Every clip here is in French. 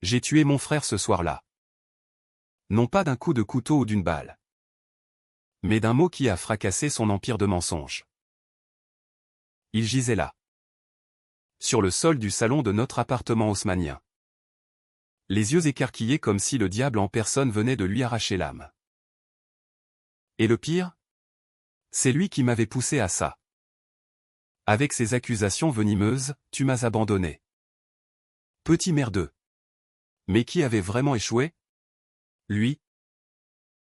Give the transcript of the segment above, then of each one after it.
J'ai tué mon frère ce soir-là. Non pas d'un coup de couteau ou d'une balle, mais d'un mot qui a fracassé son empire de mensonges. Il gisait là, sur le sol du salon de notre appartement haussmannien, les yeux écarquillés comme si le diable en personne venait de lui arracher l'âme. Et le pire? C'est lui qui m'avait poussé à ça. Avec ses accusations venimeuses, tu m'as abandonné. Petit merdeux. Mais qui avait vraiment échoué? Lui?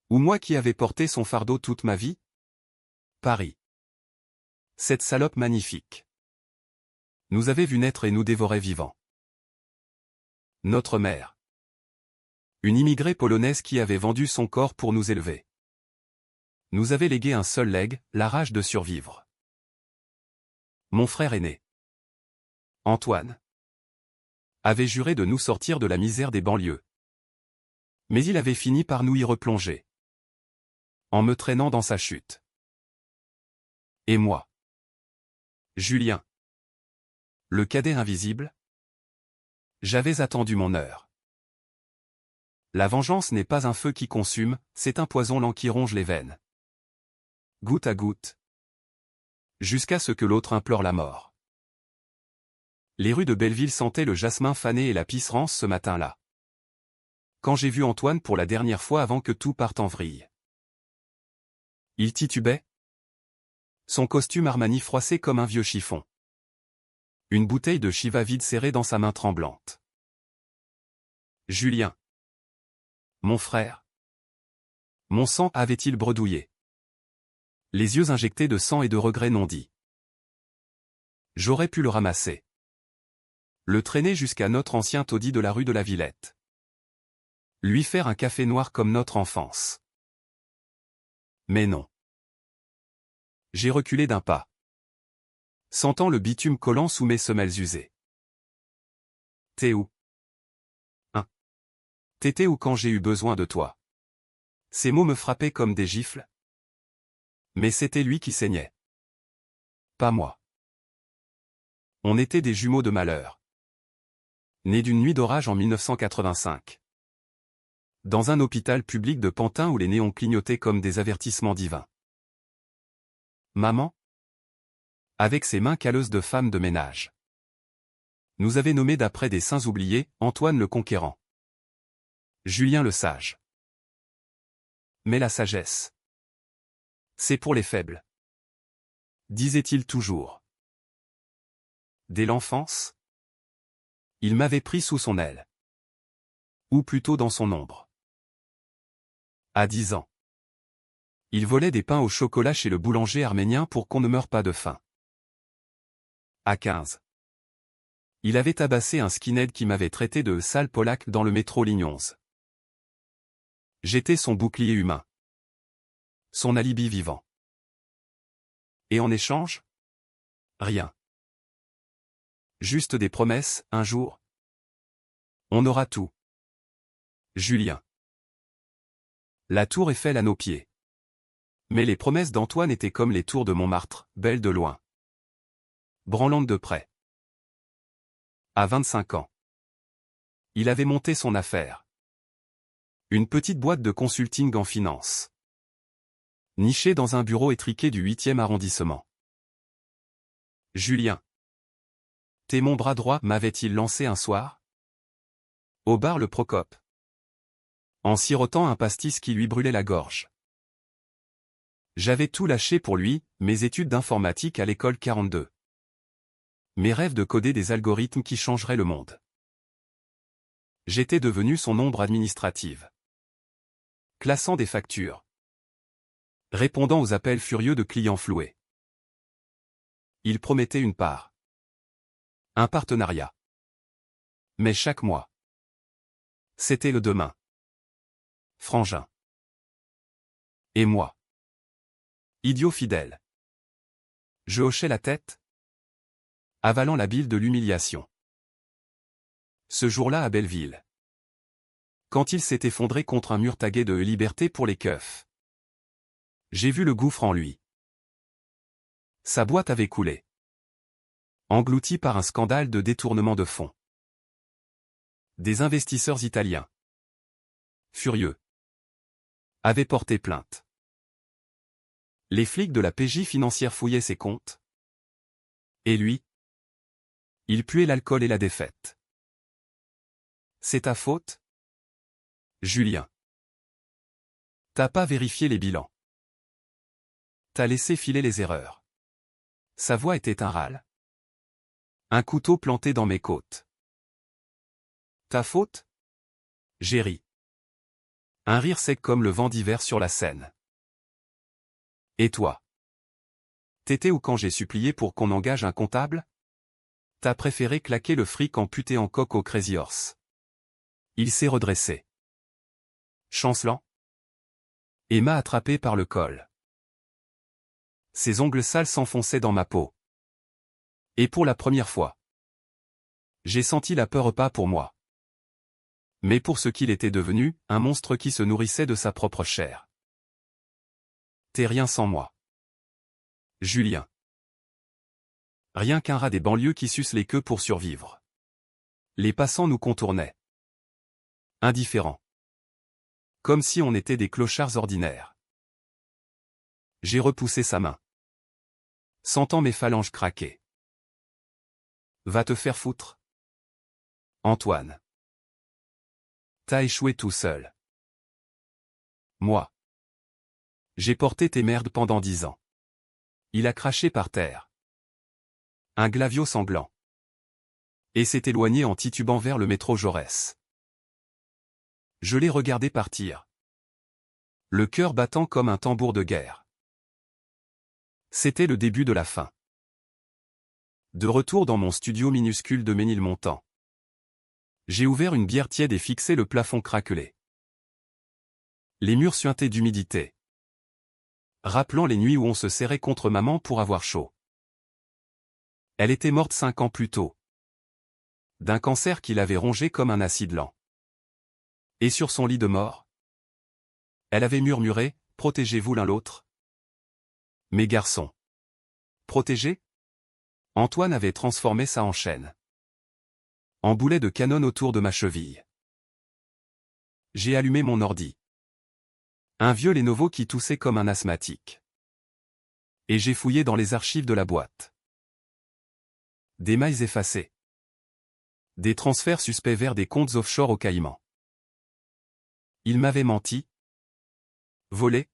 Ou moi qui avais porté son fardeau toute ma vie? Paris. Cette salope magnifique nous avait vu naître et nous dévorait vivants. Notre mère. Une immigrée polonaise qui avait vendu son corps pour nous élever. Nous avait légué un seul legs, la rage de survivre. Mon frère aîné, Antoine, avait juré de nous sortir de la misère des banlieues. Mais il avait fini par nous y replonger, en me traînant dans sa chute. Et moi, Julien, le cadet invisible, j'avais attendu mon heure. La vengeance n'est pas un feu qui consume, c'est un poison lent qui ronge les veines. Goutte à goutte. Jusqu'à ce que l'autre implore la mort. Les rues de Belleville sentaient le jasmin fané et la pisserance ce matin-là. Quand j'ai vu Antoine pour la dernière fois avant que tout parte en vrille. Il titubait. Son costume Armani froissé comme un vieux chiffon. Une bouteille de Shiva vide serrée dans sa main tremblante. Julien. Mon frère. Mon sang avait-il bredouillé? Les yeux injectés de sang et de regrets non dits. J'aurais pu le ramasser. Le traîner jusqu'à notre ancien taudis de la rue de la Villette. Lui faire un café noir comme notre enfance. Mais non. J'ai reculé d'un pas, sentant le bitume collant sous mes semelles usées. T'es où? Hein? T'étais où quand j'ai eu besoin de toi? Ces mots me frappaient comme des gifles. Mais c'était lui qui saignait. Pas moi. On était des jumeaux de malheur. Nés d'une nuit d'orage en 1985. Dans un hôpital public de Pantin où les néons clignotaient comme des avertissements divins. Maman, avec ses mains calleuses de femme de ménage, nous avait nommé d'après des saints oubliés, Antoine le Conquérant. Julien le Sage. Mais la sagesse, c'est pour les faibles, disait-il toujours. Dès l'enfance, il m'avait pris sous son aile. Ou plutôt dans son ombre. À 10 ans, il volait des pains au chocolat chez le boulanger arménien pour qu'on ne meure pas de faim. À 15, il avait tabassé un skinhead qui m'avait traité de sale polac dans le métro ligne 11. J'étais son bouclier humain. Son alibi vivant. Et en échange? Rien. Juste des promesses, un jour. On aura tout. Julien. La tour Eiffel à nos pieds. Mais les promesses d'Antoine étaient comme les tours de Montmartre, belles de loin. Branlantes de près. À 25 ans. Il avait monté son affaire. Une petite boîte de consulting en finance. Nichée dans un bureau étriqué du 8e arrondissement. Julien. T'es mon bras droit, m'avait-il lancé un soir? Au bar Le Procope. En sirotant un pastis qui lui brûlait la gorge. J'avais tout lâché pour lui, mes études d'informatique à l'école 42. Mes rêves de coder des algorithmes qui changeraient le monde. J'étais devenu son ombre administrative. Classant des factures. Répondant aux appels furieux de clients floués. Il promettait une part. Un partenariat. Mais chaque mois. C'était le demain. Frangin. Et moi. Idiot fidèle. Je hochais la tête, avalant la bile de l'humiliation. Ce jour-là à Belleville. Quand il s'est effondré contre un mur tagué de liberté pour les keufs. J'ai vu le gouffre en lui. Sa boîte avait coulé. Englouti par un scandale de détournement de fonds. Des investisseurs italiens, furieux, avaient porté plainte. Les flics de la PJ financière fouillaient ses comptes. Et lui? Il puait l'alcool et la défaite. C'est ta faute? Julien. T'as pas vérifié les bilans. T'as laissé filer les erreurs. Sa voix était un râle. Un couteau planté dans mes côtes. Ta faute? J'ai ri. Un rire sec comme le vent d'hiver sur la Seine. Et toi? T'étais où quand j'ai supplié pour qu'on engage un comptable? T'as préféré claquer le fric amputé en coque au Crazy Horse. Il s'est redressé. Chancelant. Et m'a attrapé par le col. Ses ongles sales s'enfonçaient dans ma peau. Et pour la première fois, j'ai senti la peur pas pour moi, mais pour ce qu'il était devenu, un monstre qui se nourrissait de sa propre chair. T'es rien sans moi. Julien. Rien qu'un rat des banlieues qui suce les queues pour survivre. Les passants nous contournaient. Indifférents. Comme si on était des clochards ordinaires. J'ai repoussé sa main. Sentant mes phalanges craquer. Va te faire foutre. Antoine. T'as échoué tout seul. Moi. J'ai porté tes merdes pendant 10 ans. Il a craché par terre. Un glavio sanglant. Et s'est éloigné en titubant vers le métro Jaurès. Je l'ai regardé partir. Le cœur battant comme un tambour de guerre. C'était le début de la fin. De retour dans mon studio minuscule de Ménilmontant. J'ai ouvert une bière tiède et fixé le plafond craquelé. Les murs suintaient d'humidité. Rappelant les nuits où on se serrait contre maman pour avoir chaud. Elle était morte 5 ans plus tôt. D'un cancer qui l'avait rongée comme un acide lent. Et sur son lit de mort, elle avait murmuré, « Protégez-vous l'un l'autre. » Mes garçons. Protégés? Antoine avait transformé ça en chaîne. En boulet de canon autour de ma cheville. J'ai allumé mon ordi. Un vieux Lenovo qui toussait comme un asthmatique. Et j'ai fouillé dans les archives de la boîte. Des mails effacés. Des transferts suspects vers des comptes offshore au Caïmans. Il m'avait menti. Volé.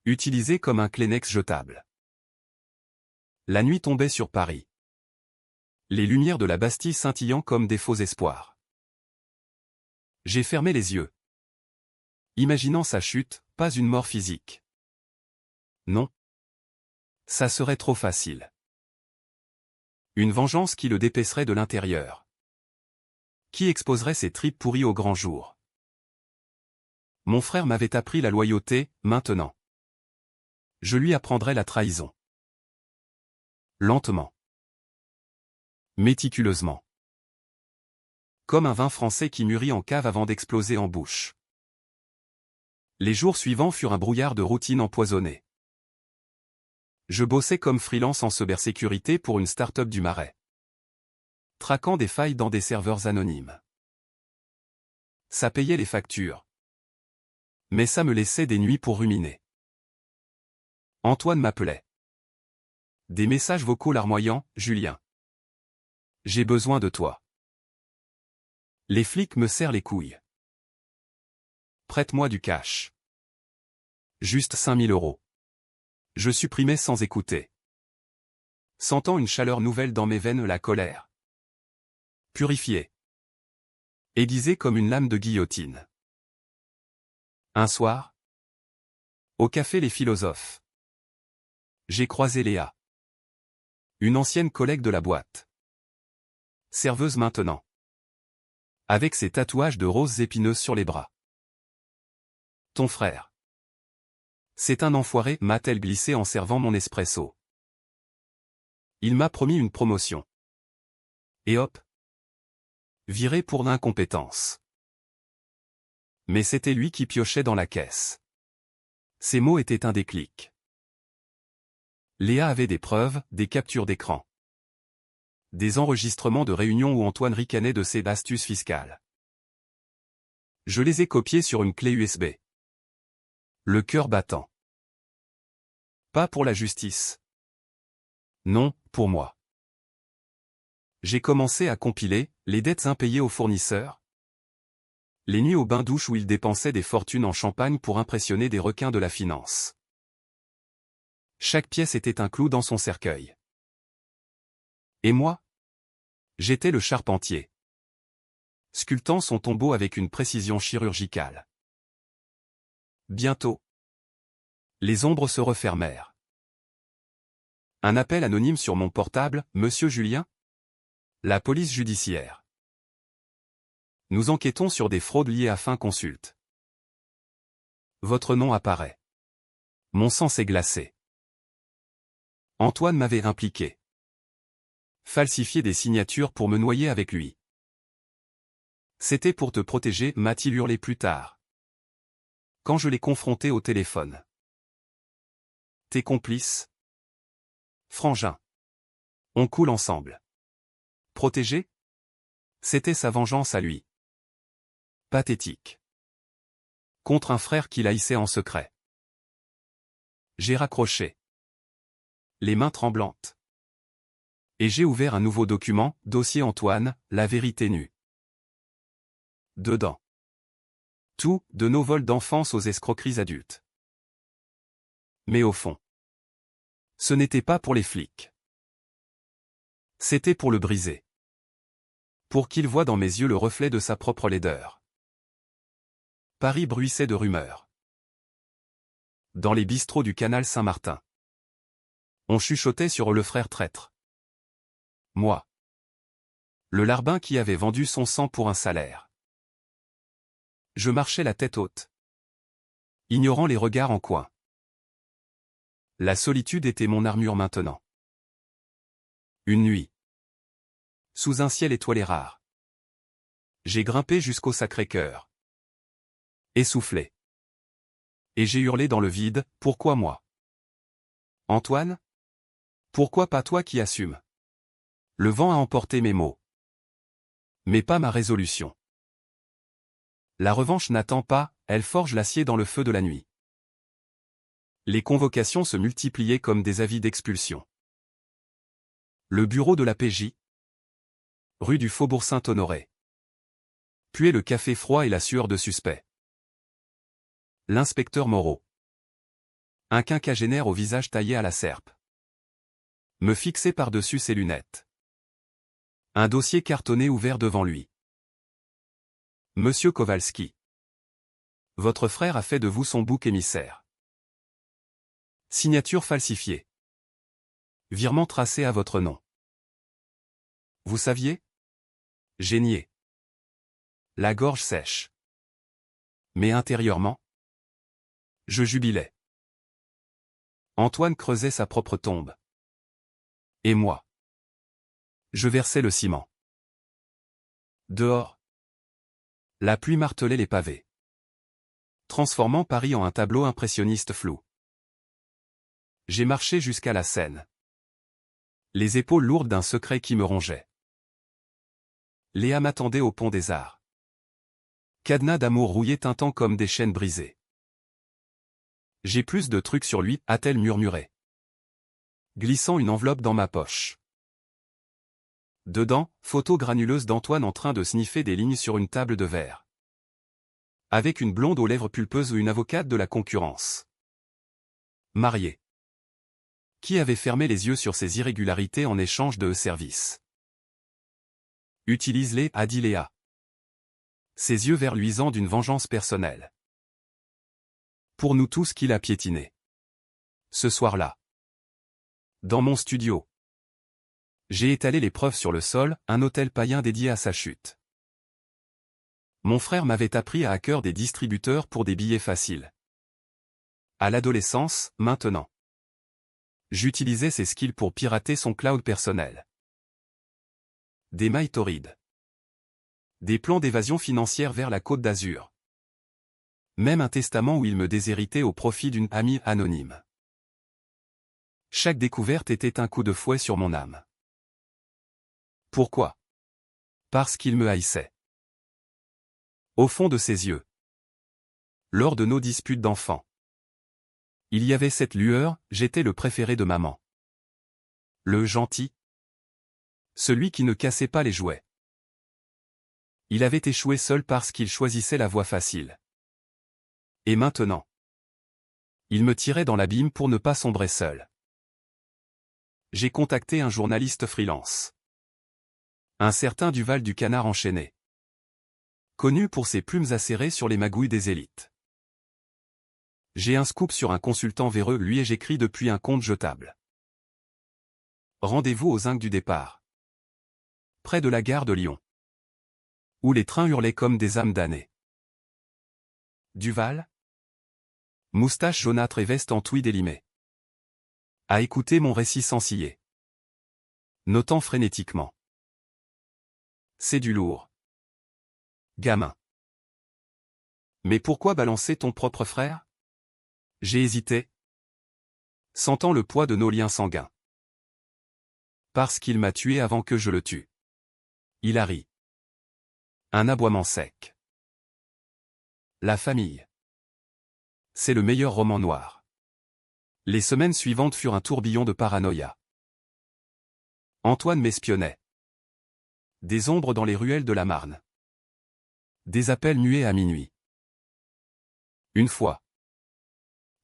Utilisé comme un Kleenex jetable. La nuit tombait sur Paris. Les lumières de la Bastille scintillant comme des faux espoirs. J'ai fermé les yeux. Imaginant sa chute, pas une mort physique. Non. Ça serait trop facile. Une vengeance qui le dépècerait de l'intérieur. Qui exposerait ses tripes pourries au grand jour. Mon frère m'avait appris la loyauté, maintenant. Je lui apprendrai la trahison. Lentement. Méticuleusement. Comme un vin français qui mûrit en cave avant d'exploser en bouche. Les jours suivants furent un brouillard de routine empoisonnée. Je bossais comme freelance en cybersécurité pour une start-up du Marais. Traquant des failles dans des serveurs anonymes. Ça payait les factures. Mais ça me laissait des nuits pour ruminer. Antoine m'appelait. Des messages vocaux larmoyants, « Julien. J'ai besoin de toi. » Les flics me serrent les couilles. Prête-moi du cash. Juste 5000 €. Je supprimais sans écouter. Sentant une chaleur nouvelle dans mes veines, la colère. Purifiée. Aiguisée comme une lame de guillotine. Un soir. Au café Les Philosophes. J'ai croisé Léa. Une ancienne collègue de la boîte. Serveuse maintenant. Avec ses tatouages de roses épineuses sur les bras. Ton frère. C'est un enfoiré, m'a-t-elle glissé en servant mon espresso. Il m'a promis une promotion. Et hop. Viré pour l'incompétence. Mais c'était lui qui piochait dans la caisse. Ces mots étaient un déclic. Léa avait des preuves, des captures d'écran. Des enregistrements de réunions où Antoine ricanait de ses astuces fiscales. Je les ai copiés sur une clé USB. Le cœur battant. Pas pour la justice. Non, pour moi. J'ai commencé à compiler les dettes impayées aux fournisseurs. Les nuits au bain-douche où il dépensait des fortunes en champagne pour impressionner des requins de la finance. Chaque pièce était un clou dans son cercueil. Et moi? J'étais le charpentier. Sculptant son tombeau avec une précision chirurgicale. Bientôt. Les ombres se refermèrent. Un appel anonyme sur mon portable, Monsieur Julien? La police judiciaire. Nous enquêtons sur des fraudes liées à fin consulte. Votre nom apparaît. Mon sang s'est glacé. Antoine m'avait impliqué. Falsifier des signatures pour me noyer avec lui. C'était pour te protéger, m'a-t-il hurlé plus tard. Quand je l'ai confronté au téléphone. Tes complices? Frangin. On coule ensemble. Protégé? C'était sa vengeance à lui. Pathétique. Contre un frère qu'il haïssait en secret. J'ai raccroché. Les mains tremblantes. Et j'ai ouvert un nouveau document, dossier Antoine, la vérité nue. Dedans. Tout, de nos vols d'enfance aux escroqueries adultes. Mais au fond. Ce n'était pas pour les flics. C'était pour le briser. Pour qu'il voie dans mes yeux le reflet de sa propre laideur. Paris bruissait de rumeurs. Dans les bistrots du canal Saint-Martin. On chuchotait sur le frère traître. Moi. Le larbin qui avait vendu son sang pour un salaire. Je marchais la tête haute. Ignorant les regards en coin. La solitude était mon armure maintenant. Une nuit. Sous un ciel étoilé rare. J'ai grimpé jusqu'au Sacré-Cœur. Essoufflé. Et j'ai hurlé dans le vide, pourquoi moi? Antoine? Pourquoi pas toi qui assumes? Le vent a emporté mes mots. Mais pas ma résolution. La revanche n'attend pas, elle forge l'acier dans le feu de la nuit. Les convocations se multipliaient comme des avis d'expulsion. Le bureau de la PJ. Rue du Faubourg Saint-Honoré. Puait le café froid et la sueur de suspect. L'inspecteur Moreau. Un quinquagénaire au visage taillé à la serpe. Me fixait par-dessus ses lunettes. Un dossier cartonné ouvert devant lui. Monsieur Kowalski. Votre frère a fait de vous son bouc émissaire. Signature falsifiée. Virement tracé à votre nom. Vous saviez? J'ai nié. La gorge sèche. Mais intérieurement, je jubilais. Antoine creusait sa propre tombe. Et moi, je versais le ciment. Dehors, la pluie martelait les pavés, transformant Paris en un tableau impressionniste flou. J'ai marché jusqu'à la Seine. Les épaules lourdes d'un secret qui me rongeait. Léa m'attendait au pont des Arts. Cadenas d'amour rouillé tintant comme des chaînes brisées. J'ai plus de trucs sur lui, a-t-elle murmuré. Glissant une enveloppe dans ma poche. Dedans, photo granuleuse d'Antoine en train de sniffer des lignes sur une table de verre. Avec une blonde aux lèvres pulpeuses ou une avocate de la concurrence. Mariée. Qui avait fermé les yeux sur ces irrégularités en échange de services. Utilise-les, a dit Léa. Ses yeux verts luisants d'une vengeance personnelle. Pour nous tous qu'il a piétiné. Ce soir-là. Dans mon studio. J'ai étalé les preuves sur le sol, un hôtel païen dédié à sa chute. Mon frère m'avait appris à hacker des distributeurs pour des billets faciles. À l'adolescence, maintenant. J'utilisais ses skills pour pirater son cloud personnel. Des mailles torrides. Des plans d'évasion financière vers la Côte d'Azur. Même un testament où il me déshéritait au profit d'une amie anonyme. Chaque découverte était un coup de fouet sur mon âme. Pourquoi? Parce qu'il me haïssait. Au fond de ses yeux. Lors de nos disputes d'enfants. Il y avait cette lueur, j'étais le préféré de maman. Le gentil. Celui qui ne cassait pas les jouets. Il avait échoué seul parce qu'il choisissait la voie facile. Et maintenant? Il me tirait dans l'abîme pour ne pas sombrer seul. J'ai contacté un journaliste freelance. Un certain Duval du Canard enchaîné. Connu pour ses plumes acérées sur les magouilles des élites. J'ai un scoop sur un consultant véreux, lui, et j'écris depuis un compte jetable. Rendez-vous aux Zinc du départ. Près de la gare de Lyon. Où les trains hurlaient comme des âmes damnées. Duval? Moustache jaunâtre et veste en tweed élimée. A écouté mon récit sans ciller. Notant frénétiquement. C'est du lourd. Gamin. Mais pourquoi balancer ton propre frère? J'ai hésité. Sentant le poids de nos liens sanguins. Parce qu'il m'a tué avant que je le tue. Il a ri. Un aboiement sec. La famille. C'est le meilleur roman noir. Les semaines suivantes furent un tourbillon de paranoïa. Antoine m'espionnait. Des ombres dans les ruelles de la Marne. Des appels muets à minuit. Une fois.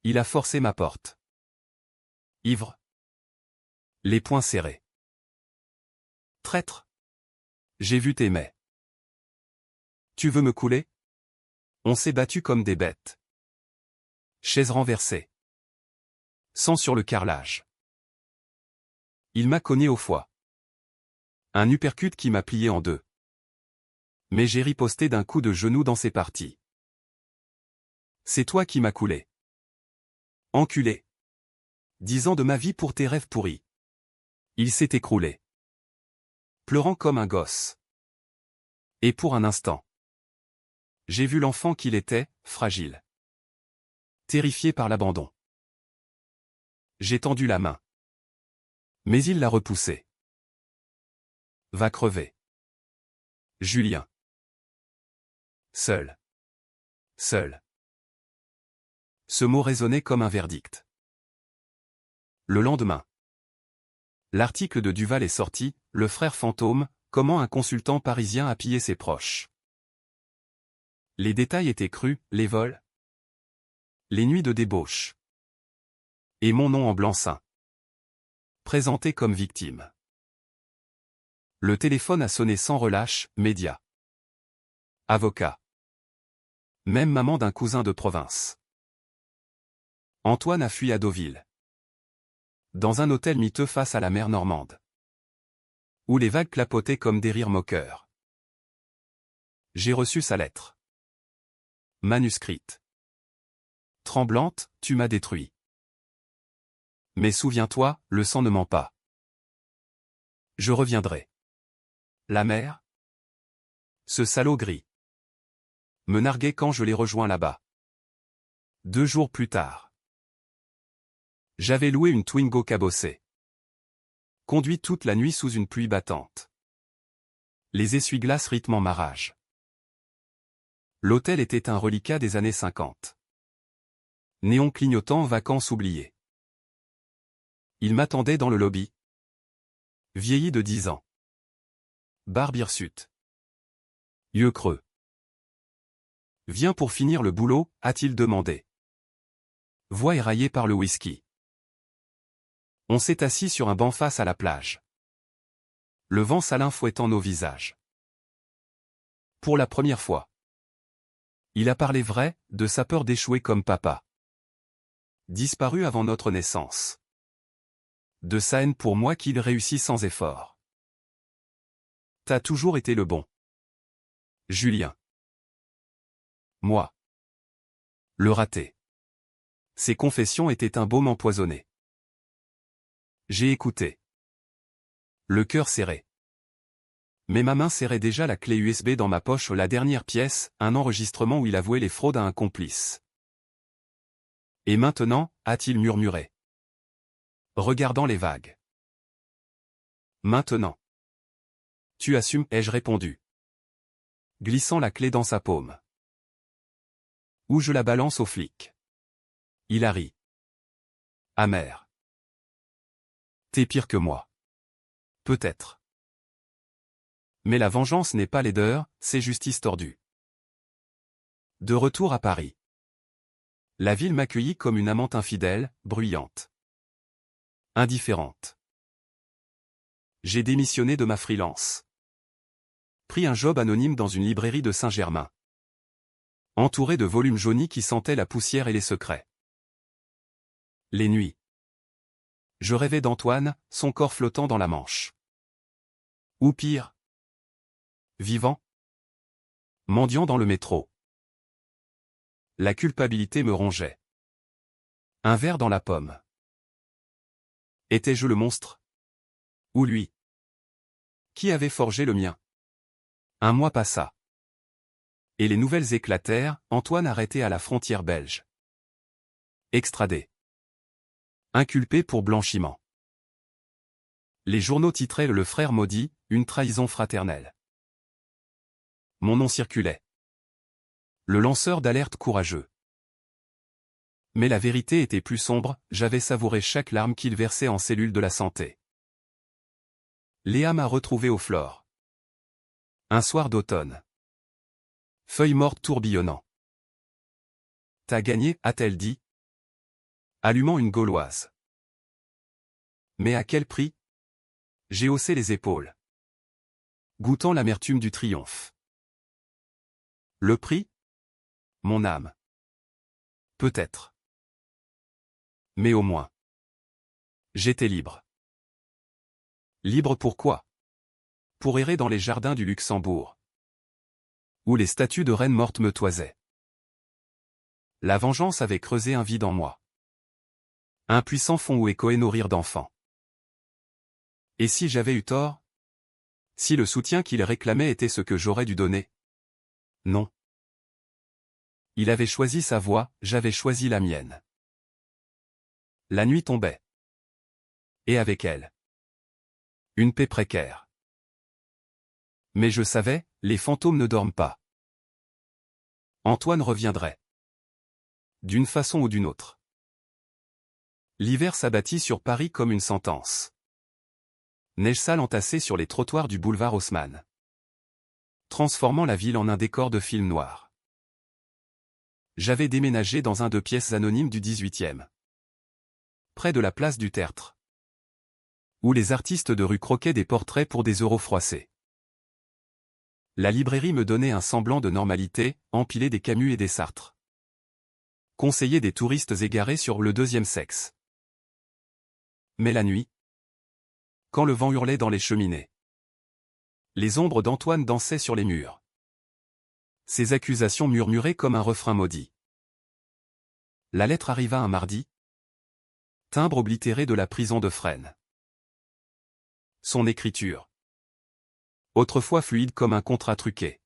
Il a forcé ma porte. Ivre. Les poings serrés. Traître. J'ai vu tes mets. Tu veux me couler? On s'est battu comme des bêtes. Chaise renversée. Sang sur le carrelage. Il m'a cogné au foie. Un uppercut qui m'a plié en deux. Mais j'ai riposté d'un coup de genou dans ses parties. C'est toi qui m'as coulé. Enculé. 10 ans de ma vie pour tes rêves pourris. Il s'est écroulé. Pleurant comme un gosse. Et pour un instant. J'ai vu l'enfant qu'il était, fragile. Terrifié par l'abandon. J'ai tendu la main. Mais il l'a repoussé. Va crever. Julien. Seul. Seul. Ce mot résonnait comme un verdict. Le lendemain. L'article de Duval est sorti, le frère fantôme, comment un consultant parisien a pillé ses proches. Les détails étaient crus, les vols. Les nuits de débauche. Et mon nom en blanc-seing. Présenté comme victime. Le téléphone a sonné sans relâche, médias. Avocat. Même maman d'un cousin de province. Antoine a fui à Deauville. Dans un hôtel miteux face à la mer Normande. Où les vagues clapotaient comme des rires moqueurs. J'ai reçu sa lettre. Manuscrite. Tremblante, tu m'as détruit. Mais souviens-toi, le sang ne ment pas. Je reviendrai. La mer? Ce salaud gris. Me narguait quand je l'ai rejoint là-bas. 2 jours plus tard. J'avais loué une Twingo cabossée. Conduit toute la nuit sous une pluie battante. Les essuie-glaces rythmant ma rage. L'hôtel était un reliquat des années 50. Néon clignotant, vacances oubliées. Il m'attendait dans le lobby. Vieilli de 10 ans. Barbe hirsute. Yeux creux. Viens pour finir le boulot, a-t-il demandé. Voix éraillée par le whisky. On s'est assis sur un banc face à la plage. Le vent salin fouettant nos visages. Pour la première fois. Il a parlé vrai, de sa peur d'échouer comme papa. Disparu avant notre naissance. De sa haine pour moi qu'il réussit sans effort. T'as toujours été le bon. Julien. Moi. Le raté. Ses confessions étaient un baume empoisonné. J'ai écouté. Le cœur serré. Mais ma main serrait déjà la clé USB dans ma poche, la dernière pièce, un enregistrement où il avouait les fraudes à un complice. Et maintenant, a-t-il murmuré. Regardant les vagues. Maintenant. Tu assumes, ai-je répondu, glissant la clé dans sa paume. Ou je la balance au flic. Il a ri. Amer. T'es pire que moi. Peut-être. Mais la vengeance n'est pas laideur, c'est justice tordue. De retour à Paris. La ville m'accueillit comme une amante infidèle, bruyante. Indifférente. J'ai démissionné de ma freelance. Pris un job anonyme dans une librairie de Saint-Germain. Entouré de volumes jaunis qui sentaient la poussière et les secrets. Les nuits. Je rêvais d'Antoine, son corps flottant dans la Manche. Ou pire. Vivant. Mendiant dans le métro. La culpabilité me rongeait. Un verre dans la pomme. Étais-je le monstre? Ou lui? Qui avait forgé le mien? Un mois passa. Et les nouvelles éclatèrent, Antoine arrêté à la frontière belge. Extradé. Inculpé pour blanchiment. Les journaux titraient Le frère maudit, une trahison fraternelle. Mon nom circulait. Le lanceur d'alerte courageux. Mais la vérité était plus sombre, j'avais savouré chaque larme qu'il versait en cellule de la santé. Léa m'a retrouvé au Flore. Un soir d'automne. Feuilles mortes tourbillonnant. T'as gagné, a-t-elle dit, allumant une gauloise. Mais à quel prix? J'ai haussé les épaules. Goûtant l'amertume du triomphe. Le prix? Mon âme. Peut-être. Mais au moins. J'étais libre. Libre pourquoi? Pour errer dans les jardins du Luxembourg. Où les statues de reines mortes me toisaient. La vengeance avait creusé un vide en moi. Un puissant fond où échoaient nos rires d'enfants. Et si j'avais eu tort? Si le soutien qu'il réclamait était ce que j'aurais dû donner? Non. Il avait choisi sa voie, j'avais choisi la mienne. La nuit tombait. Et avec elle. Une paix précaire. Mais je savais, les fantômes ne dorment pas. Antoine reviendrait. D'une façon ou d'une autre. L'hiver s'abattit sur Paris comme une sentence. Neige sale entassée sur les trottoirs du boulevard Haussmann. Transformant la ville en un décor de film noir. J'avais déménagé dans un 2 pièces anonyme du 18e. Près de la place du Tertre. Où les artistes de rue croquaient des portraits pour des euros froissés. La librairie me donnait un semblant de normalité, empilée des Camus et des Sartre. Conseiller des touristes égarés sur le deuxième sexe. Mais la nuit, quand le vent hurlait dans les cheminées, les ombres d'Antoine dansaient sur les murs. Ses accusations murmuraient comme un refrain maudit. La lettre arriva un mardi. Timbre oblitéré de la prison de Fresnes. Son écriture, autrefois fluide comme un contrat truqué,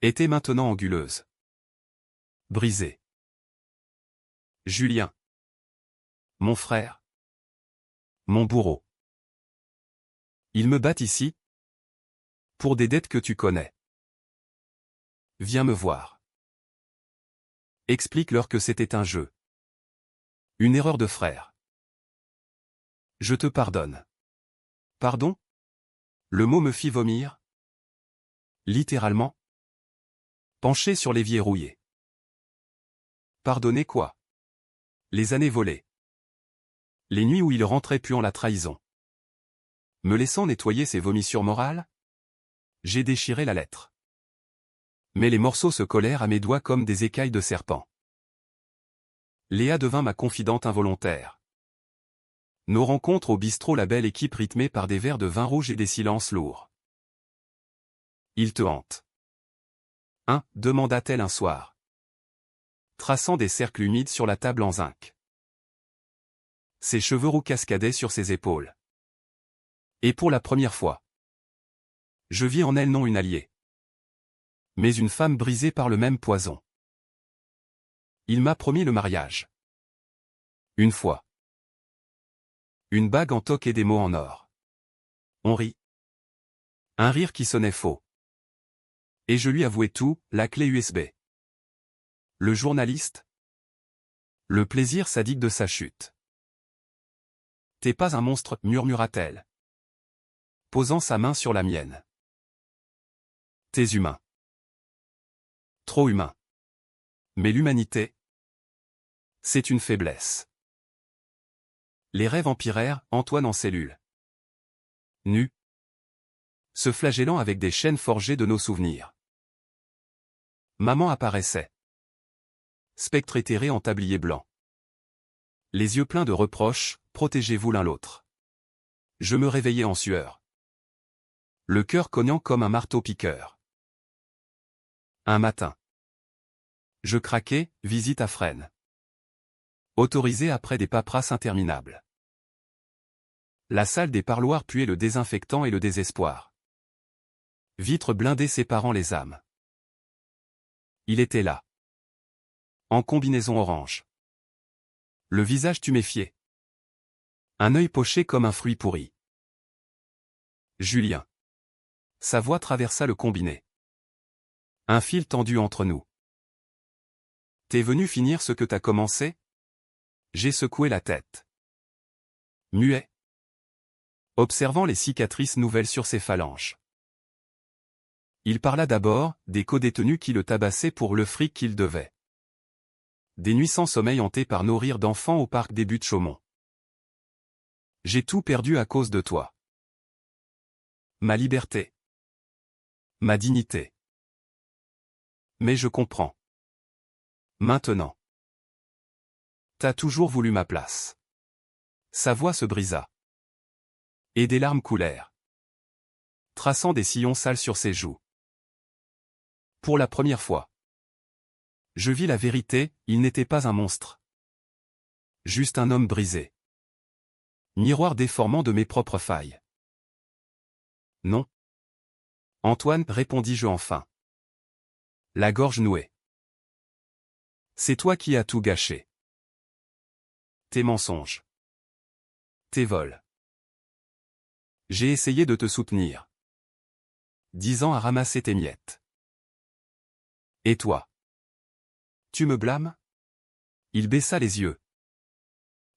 était maintenant anguleuse. Brisée. Julien. Mon frère. Mon bourreau. Ils me battent ici. Pour des dettes que tu connais. Viens me voir. Explique-leur que c'était un jeu. Une erreur de frère. Je te pardonne. Pardon? Le mot me fit vomir. Littéralement. Penché sur l'évier rouillé. Pardonner quoi? Les années volées. Les nuits où il rentrait puant la trahison. Me laissant nettoyer ses vomissures morales? J'ai déchiré la lettre. Mais les morceaux se collèrent à mes doigts comme des écailles de serpent. Léa devint ma confidente involontaire. Nos rencontres au bistrot, la belle équipe rythmée par des verres de vin rouge et des silences lourds. Il te hante. Hein, demanda-t-elle un soir. Traçant des cercles humides sur la table en zinc. Ses cheveux roux cascadaient sur ses épaules. Et pour la première fois, je vis en elle non une alliée, mais une femme brisée par le même poison. Il m'a promis le mariage. Une fois. Une bague en toque et des mots en or. On rit. Un rire qui sonnait faux. Et je lui avouai tout, la clé USB. Le journaliste. Le plaisir sadique de sa chute. T'es pas un monstre, murmura-t-elle, posant sa main sur la mienne. T'es humain. Trop humain. Mais l'humanité, c'est une faiblesse. Les rêves empirèrent, Antoine en cellule. Nu. Se flagellant avec des chaînes forgées de nos souvenirs. Maman apparaissait. Spectre éthéré en tablier blanc. Les yeux pleins de reproches, protégez-vous l'un l'autre. Je me réveillais en sueur. Le cœur cognant comme un marteau-piqueur. Un matin. Je craquai, visite à Fresnes. Autorisé après des paperasses interminables. La salle des parloirs puait le désinfectant et le désespoir. Vitres blindées séparant les âmes. Il était là. En combinaison orange. Le visage tuméfié. Un œil poché comme un fruit pourri. Julien. Sa voix traversa le combiné. Un fil tendu entre nous. T'es venu finir ce que t'as commencé? J'ai secoué la tête. Muet. Observant les cicatrices nouvelles sur ses phalanges. Il parla d'abord, des codétenus qui le tabassaient pour le fric qu'il devait. Des nuits sans sommeil hantées par nos rires d'enfants au parc des Buttes-Chaumont. J'ai tout perdu à cause de toi. Ma liberté. Ma dignité. Mais je comprends. Maintenant. T'as toujours voulu ma place. Sa voix se brisa. Et des larmes coulèrent. Traçant des sillons sales sur ses joues. Pour la première fois. Je vis la vérité, il n'était pas un monstre. Juste un homme brisé. Miroir déformant de mes propres failles. Non. Antoine, répondis-je enfin. La gorge nouée. C'est toi qui as tout gâché. Tes mensonges. Tes vols. J'ai essayé de te soutenir. 10 ans à ramasser tes miettes. Et toi? Tu me blâmes? Il baissa les yeux.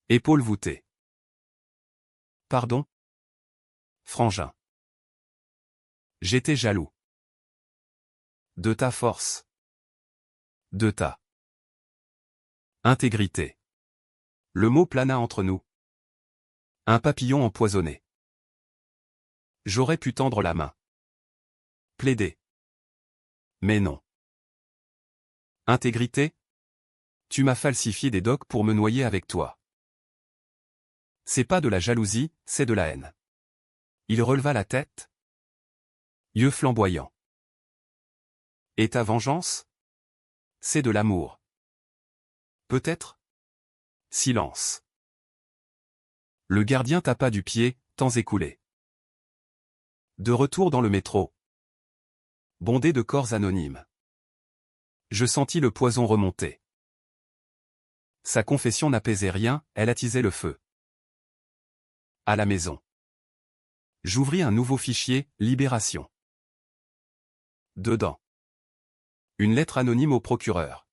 Épaules voûtées. Pardon? Frangin. J'étais jaloux. De ta force. De ta intégrité. Le mot plana entre nous. Un papillon empoisonné. J'aurais pu tendre la main. Plaider. Mais non. Intégrité? Tu m'as falsifié des docs pour me noyer avec toi. C'est pas de la jalousie, c'est de la haine. Il releva la tête. Yeux flamboyants. Et ta vengeance? C'est de l'amour. Peut-être? Silence. Le gardien tapa du pied, temps écoulé. De retour dans le métro. Bondé de corps anonymes. Je sentis le poison remonter. Sa confession n'apaisait rien, elle attisait le feu. À la maison. J'ouvris un nouveau fichier, Libération. Dedans. Une lettre anonyme au procureur.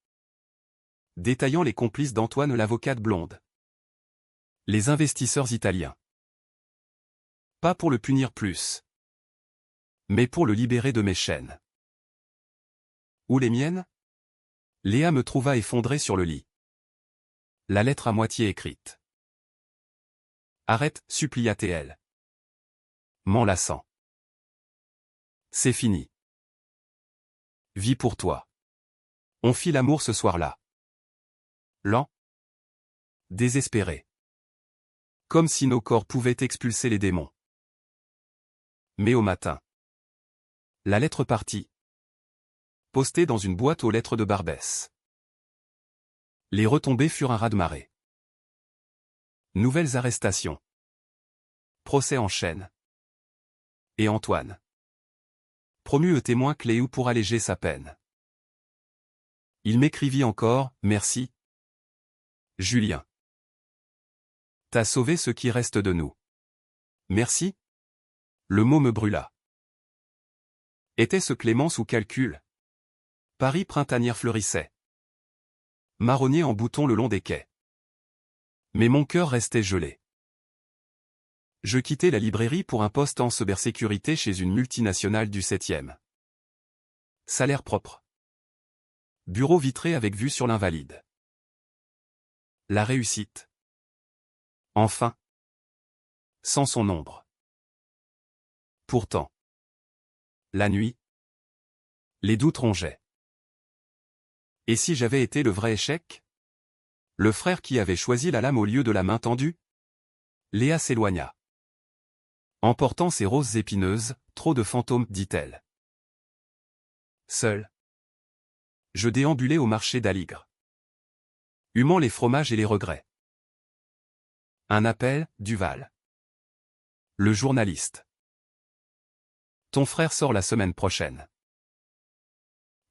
Détaillant les complices d'Antoine l'avocate blonde. Les investisseurs italiens. Pas pour le punir plus. Mais pour le libérer de mes chaînes. Ou les miennes? Léa me trouva effondré sur le lit. La lettre à moitié écrite. Arrête, supplia-t-elle. M'enlaçant. C'est fini. Vis pour toi. On fit l'amour ce soir-là. Lent. Désespéré. Comme si nos corps pouvaient expulser les démons. Mais au matin. La lettre partit. Postée dans une boîte aux lettres de Barbès. Les retombées furent un raz-de-marée. Nouvelles arrestations. Procès en chaîne. Et Antoine. Promu témoin Cléou pour alléger sa peine. Il m'écrivit encore, merci. Julien. T'as sauvé ce qui reste de nous. Merci? Le mot me brûla. Était-ce Clémence ou calcul? Paris printanière fleurissait. Marronnier en bouton le long des quais. Mais mon cœur restait gelé. Je quittais la librairie pour un poste en cybersécurité chez une multinationale du 7e. Salaire propre. Bureau vitré avec vue sur l'Invalide. La réussite. Enfin. Sans son ombre. Pourtant. La nuit. Les doutes rongeaient. Et si j'avais été le vrai échec? Le frère qui avait choisi la lame au lieu de la main tendue? Léa s'éloigna. Emportant ses roses épineuses, trop de fantômes, dit-elle. Seul. Je déambulais au marché d'Aligre. Humant les fromages et les regrets. Un appel, Duval. Le journaliste. Ton frère sort la semaine prochaine.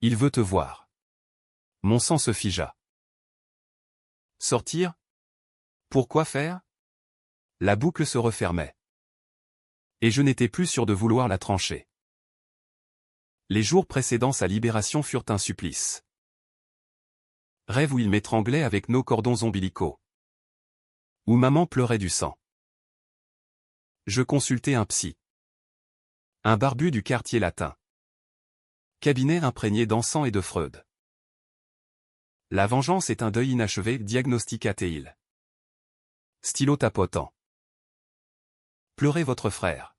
Il veut te voir. Mon sang se figea. Sortir? Pourquoi faire? La boucle se refermait. Et je n'étais plus sûr de vouloir la trancher. Les jours précédant sa libération furent un supplice. Rêve où il m'étranglait avec nos cordons ombilicaux. Où maman pleurait du sang. Je consultai un psy. Un barbu du quartier latin. Cabinet imprégné d'encens et de Freud. La vengeance est un deuil inachevé, diagnostica-t-il. Stylo tapotant. Pleurez votre frère.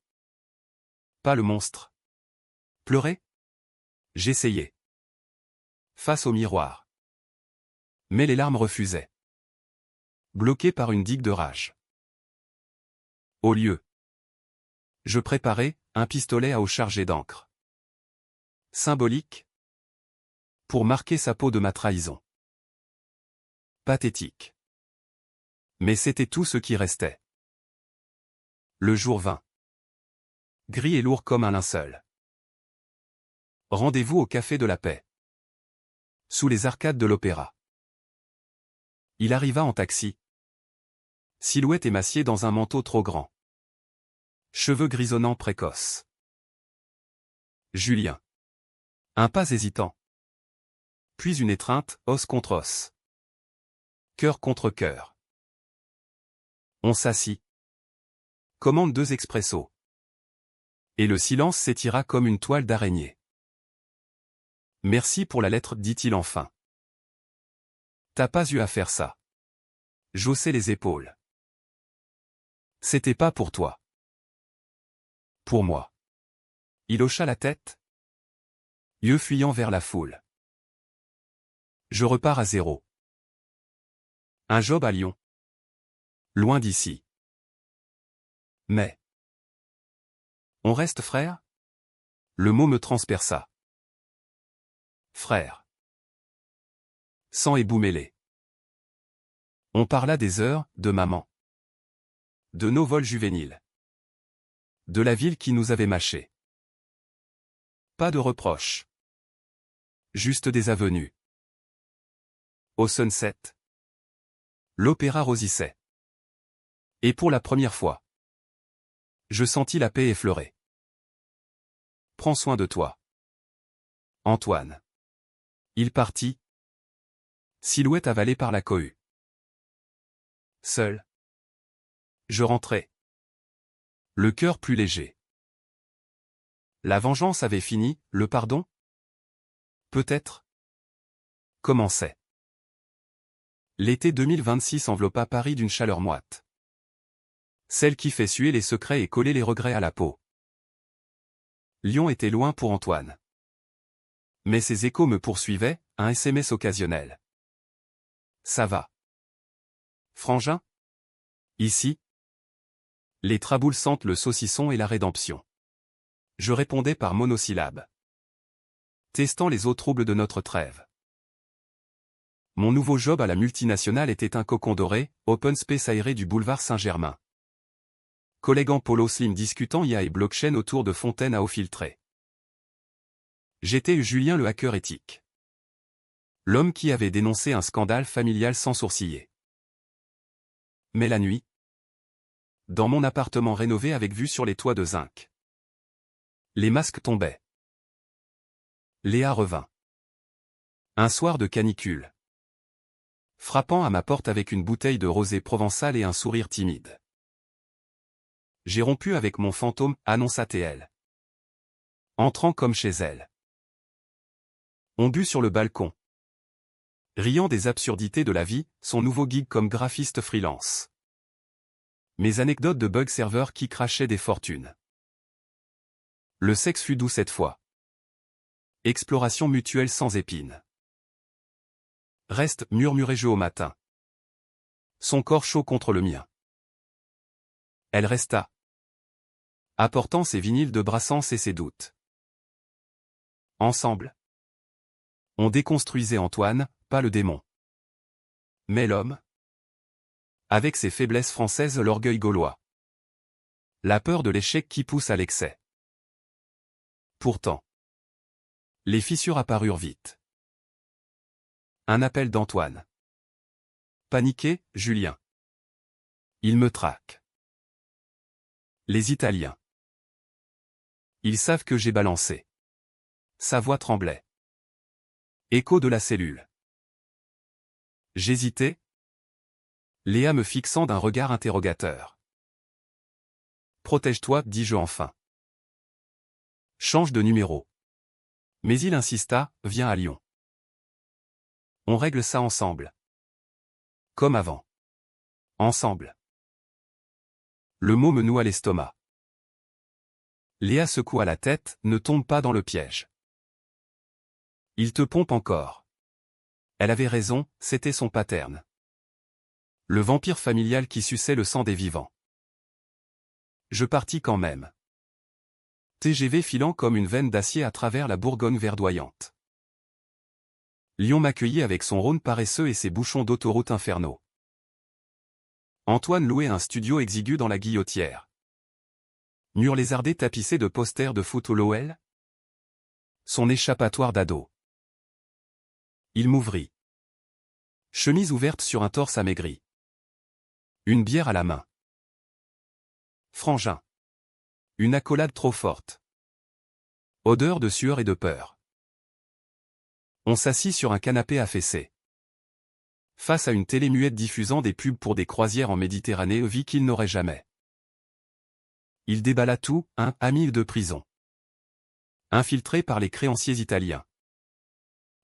Pas le monstre. Pleurer? J'essayais. Face au miroir. Mais les larmes refusaient. Bloqué par une digue de rage. Au lieu. Je préparais un pistolet à eau chargé d'encre. Symbolique. Pour marquer sa peau de ma trahison. Pathétique. Mais c'était tout ce qui restait. Le jour vint. Gris et lourd comme un linceul. Rendez-vous au Café de la Paix. Sous les arcades de l'Opéra. Il arriva en taxi. Silhouette émaciée dans un manteau trop grand. Cheveux grisonnants précoces. Julien. Un pas hésitant. Puis une étreinte, os contre os. Cœur contre cœur. On s'assit. Commande 2 expressos. Et le silence s'étira comme une toile d'araignée. Merci pour la lettre, dit-il enfin. T'as pas eu à faire ça. J'haussai les épaules. C'était pas pour toi. Pour moi. Il hocha la tête. Yeux fuyant vers la foule. Je repars à zéro. Un job à Lyon. Loin d'ici. Mais. On reste frères? Le mot me transperça. Frère. Sang et boue mêlés. On parla des heures, de maman. De nos vols juvéniles. De la ville qui nous avait mâchés. Pas de reproches. Juste des avenues. Au sunset. L'opéra rosissait. Et pour la première fois. Je sentis la paix effleurer. Prends soin de toi. Antoine. Il partit. Silhouette avalée par la cohue. Seul. Je rentrais. Le cœur plus léger. La vengeance avait fini, le pardon? Peut-être. Commençait. L'été 2026 enveloppa Paris d'une chaleur moite. Celle qui fait suer les secrets et coller les regrets à la peau. Lyon était loin pour Antoine. Mais ses échos me poursuivaient, un SMS occasionnel. Ça va. Frangin? Ici? Les traboules sentent le saucisson et la rédemption. Je répondais par monosyllabe. Testant les eaux troubles de notre trêve. Mon nouveau job à la multinationale était un cocon doré, open space aéré du boulevard Saint-Germain. Collègues en polo slim discutant IA et blockchain autour de fontaines à eau filtrée. J'étais Julien le hacker éthique. L'homme qui avait dénoncé un scandale familial sans sourciller. Mais la nuit, dans mon appartement rénové avec vue sur les toits de zinc, les masques tombaient. Léa revint. Un soir de canicule. Frappant à ma porte avec une bouteille de rosé provençal et un sourire timide. J'ai rompu avec mon fantôme, annonça-t-elle. Entrant comme chez elle. On but sur le balcon. Riant des absurdités de la vie, son nouveau gig comme graphiste freelance. Mes anecdotes de bug serveur qui crachait des fortunes. Le sexe fut doux cette fois. Exploration mutuelle sans épines. Reste, murmurai-je au matin. Son corps chaud contre le mien. Elle resta. Apportant ses vinyles de Brassens et ses doutes. Ensemble. On déconstruisait Antoine, pas le démon. Mais l'homme. Avec ses faiblesses françaises, l'orgueil gaulois. La peur de l'échec qui pousse à l'excès. Pourtant. Les fissures apparurent vite. Un appel d'Antoine. Paniqué, Julien. Il me traque. Les Italiens. Ils savent que j'ai balancé. Sa voix tremblait. Écho de la cellule. J'hésitais. Léa me fixant d'un regard interrogateur. Protège-toi, dis-je enfin. Change de numéro. Mais il insista, viens à Lyon. On règle ça ensemble. Comme avant. Ensemble. Le mot me noua l'estomac. Léa secoua la tête, ne tombe pas dans le piège. Il te pompe encore. Elle avait raison, c'était son paterne. Le vampire familial qui suçait le sang des vivants. Je partis quand même. TGV filant comme une veine d'acier à travers la Bourgogne verdoyante. Lyon m'accueillit avec son Rhône paresseux et ses bouchons d'autoroute infernaux. Antoine louait un studio exigu dans la Guillotière. Mur lézardé tapissé de posters de foot au l'OL. Son échappatoire d'ado. Il m'ouvrit. Chemise ouverte sur un torse amaigri. Une bière à la main. Frangin. Une accolade trop forte. Odeur de sueur et de peur. On s'assit sur un canapé affaissé. Face à une télé muette diffusant des pubs pour des croisières en Méditerranée, vie qu'il n'aurait jamais. Il déballa tout, un ami de prison. Infiltré par les créanciers italiens.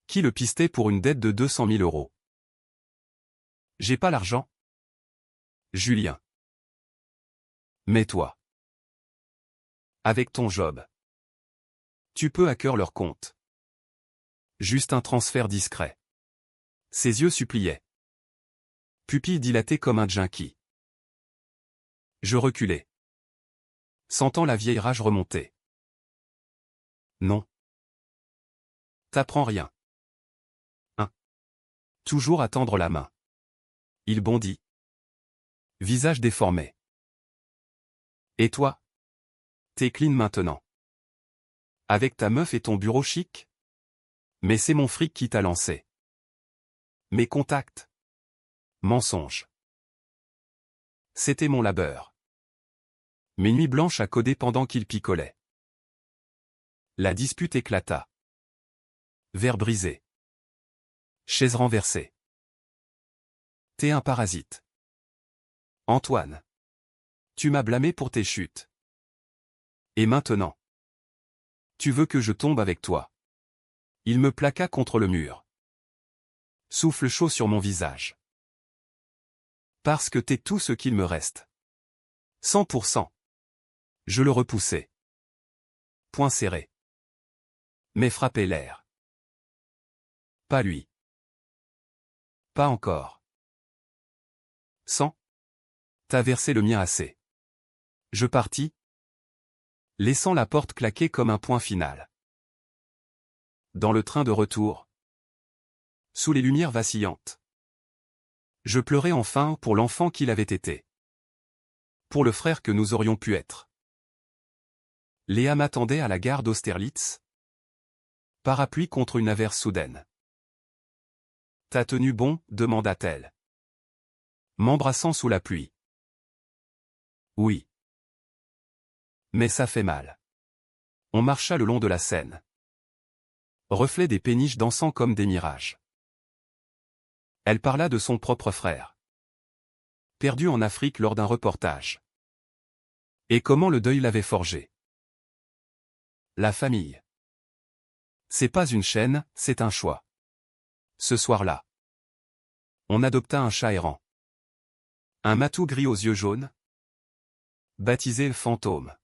Qui le pistait pour une dette de 200 000 euros. J'ai pas l'argent. Julien. Mais toi. Avec ton job. Tu peux à cœur leur compte. Juste un transfert discret. Ses yeux suppliaient. Pupilles dilatées comme un junkie. Je reculai. Sentant la vieille rage remonter. Non. T'apprends rien. Toujours à tendre la main. Il bondit. Visage déformé. Et toi? T'es clean maintenant. Avec ta meuf et ton bureau chic? Mais c'est mon fric qui t'a lancé. Mes contacts. Mensonge. C'était mon labeur. Mes nuits blanches à coder pendant qu'il picolait. La dispute éclata. Verre brisé. Chaise renversée. T'es un parasite. Antoine. Tu m'as blâmé pour tes chutes. Et maintenant? Tu veux que je tombe avec toi? Il me plaqua contre le mur. Souffle chaud sur mon visage. Parce que t'es tout ce qu'il me reste. 100%. Je le repoussai. Poing serré. Mais frappait l'air. Pas lui. Pas encore. 100. T'as versé le mien assez. Je partis, laissant la porte claquer comme un point final. Dans le train de retour, sous les lumières vacillantes, je pleurais enfin pour l'enfant qu'il avait été. Pour le frère que nous aurions pu être. Léa m'attendait à la gare d'Austerlitz. Parapluie contre une averse soudaine. T'as tenu bon, demanda-t-elle. M'embrassant sous la pluie. Oui. Mais ça fait mal. On marcha le long de la Seine. Reflet des péniches dansant comme des mirages. Elle parla de son propre frère. Perdu en Afrique lors d'un reportage. Et comment le deuil l'avait forgé. La famille. C'est pas une chaîne, c'est un choix. Ce soir-là, on adopta un chat errant. Un matou gris aux yeux jaunes. Baptisé le fantôme.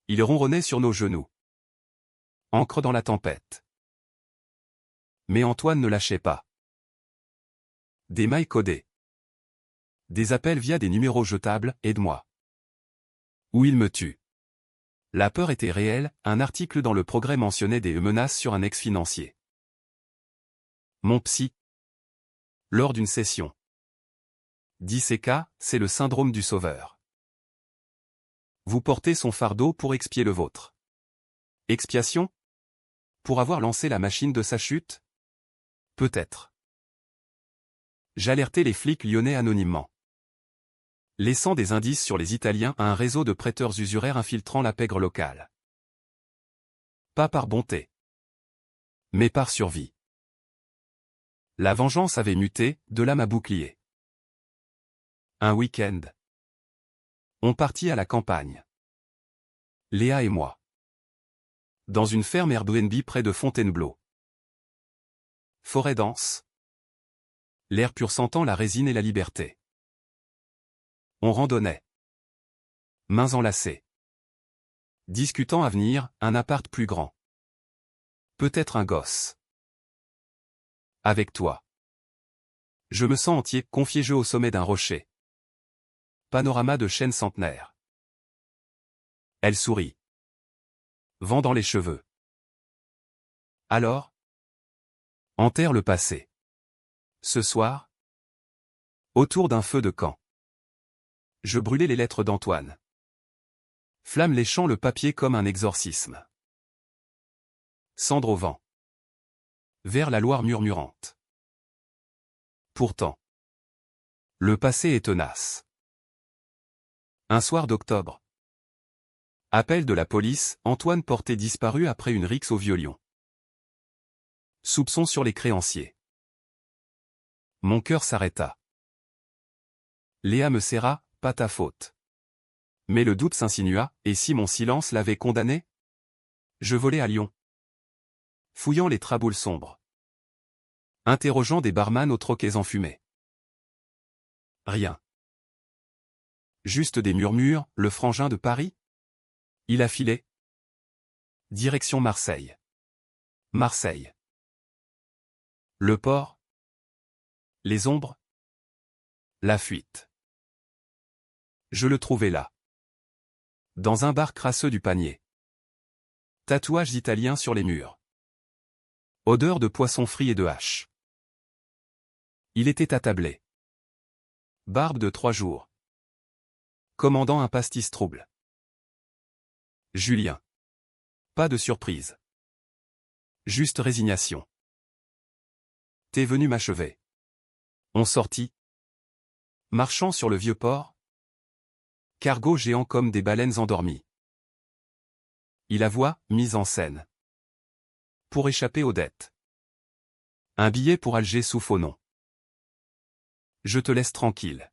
Il ronronnait sur nos genoux. Ancre dans la tempête. Mais Antoine ne lâchait pas. Des mails codés. Des appels via des numéros jetables, aide-moi. Ou il me tue. La peur était réelle, un article dans le Progrès mentionnait des menaces sur un ex-financier. Mon psy. Lors d'une session. 10 c'est le syndrome du sauveur. Vous portez son fardeau pour expier le vôtre. Expiation? Pour avoir lancé la machine de sa chute? Peut-être. J'alertais les flics lyonnais anonymement. Laissant des indices sur les Italiens à un réseau de prêteurs usuraires infiltrant la pègre locale. Pas par bonté. Mais par survie. La vengeance avait muté, de lame à bouclier. Un week-end. On partit à la campagne. Léa et moi. Dans une ferme Airbnb près de Fontainebleau. Forêt dense. L'air pur sentant la résine et la liberté. On randonnait. Mains enlacées. Discutant avenir, un appart plus grand. Peut-être un gosse. Avec toi. Je me sens entier, confié-je au sommet d'un rocher. Panorama de chêne centenaire. Elle sourit. Vent dans les cheveux. Alors? Enterre le passé. Ce soir? Autour d'un feu de camp. Je brûlais les lettres d'Antoine. Flamme léchant le papier comme un exorcisme. Cendre au vent. Vers la Loire murmurante. Pourtant. Le passé est tenace. Un soir d'octobre. Appel de la police, Antoine porté disparu après une rixe au violon. Soupçon sur les créanciers. Mon cœur s'arrêta. Léa me serra, pas ta faute. Mais le doute s'insinua, et si mon silence l'avait condamné? Je volais à Lyon. Fouillant les traboules sombres. Interrogeant des barman aux troquets enfumés. Rien. Juste des murmures, le frangin de Paris? Il a filé. Direction Marseille. Marseille. Le port. Les ombres. La fuite. Je le trouvais là. Dans un bar crasseux du panier. Tatouages italiens sur les murs. Odeur de poisson frit et de hache. Il était attablé. Barbe de 3 jours. Commandant un pastis trouble. Julien. Pas de surprise. Juste résignation. T'es venu m'achever. On sortit. Marchant sur le vieux port. Cargo géant comme des baleines endormies. Il avoua, mise en scène. Pour échapper aux dettes. Un billet pour Alger sous faux nom. Je te laisse tranquille.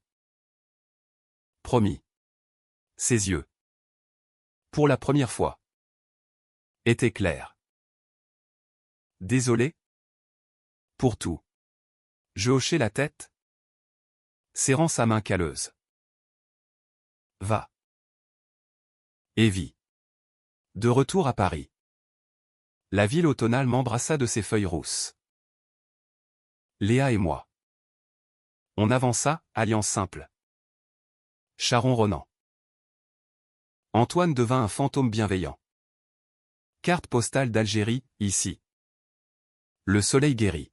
Promis. Ses yeux. Pour la première fois. Étaient clairs. Désolé? Pour tout. Je hochai la tête. Serrant sa main calleuse. Va. Evie. De retour à Paris. La ville automnale m'embrassa de ses feuilles rousses. Léa et moi. On avança, alliance simple. Charon ronnant. Antoine devint un fantôme bienveillant. Carte postale d'Algérie, ici. Le soleil guérit.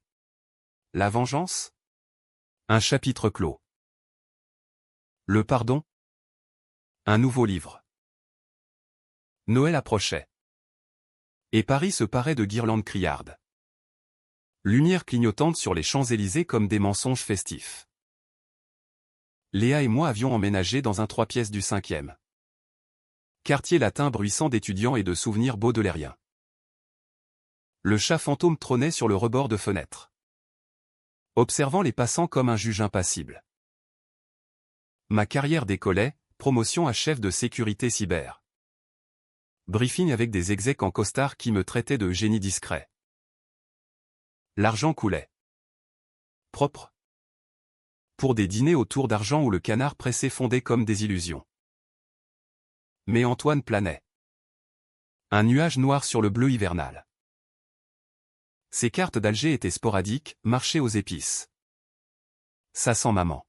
La vengeance? Un chapitre clos. Le pardon? Un nouveau livre. Noël approchait. Et Paris se parait de guirlandes criardes. Lumière clignotante sur les Champs-Élysées comme des mensonges festifs. Léa et moi avions emménagé dans un 3 pièces du 5e. Quartier latin bruissant d'étudiants et de souvenirs baudelairiens. Le chat fantôme trônait sur le rebord de fenêtre, observant les passants comme un juge impassible. Ma carrière décollait, promotion à chef de sécurité cyber. Briefing avec des execs en costard qui me traitaient de génie discret. L'argent coulait. Propre. Pour des dîners autour d'argent où le canard pressé fondait comme des illusions. Mais Antoine planait. Un nuage noir sur le bleu hivernal. Ses cartes d'Alger étaient sporadiques, marché aux épices. Ça sent maman.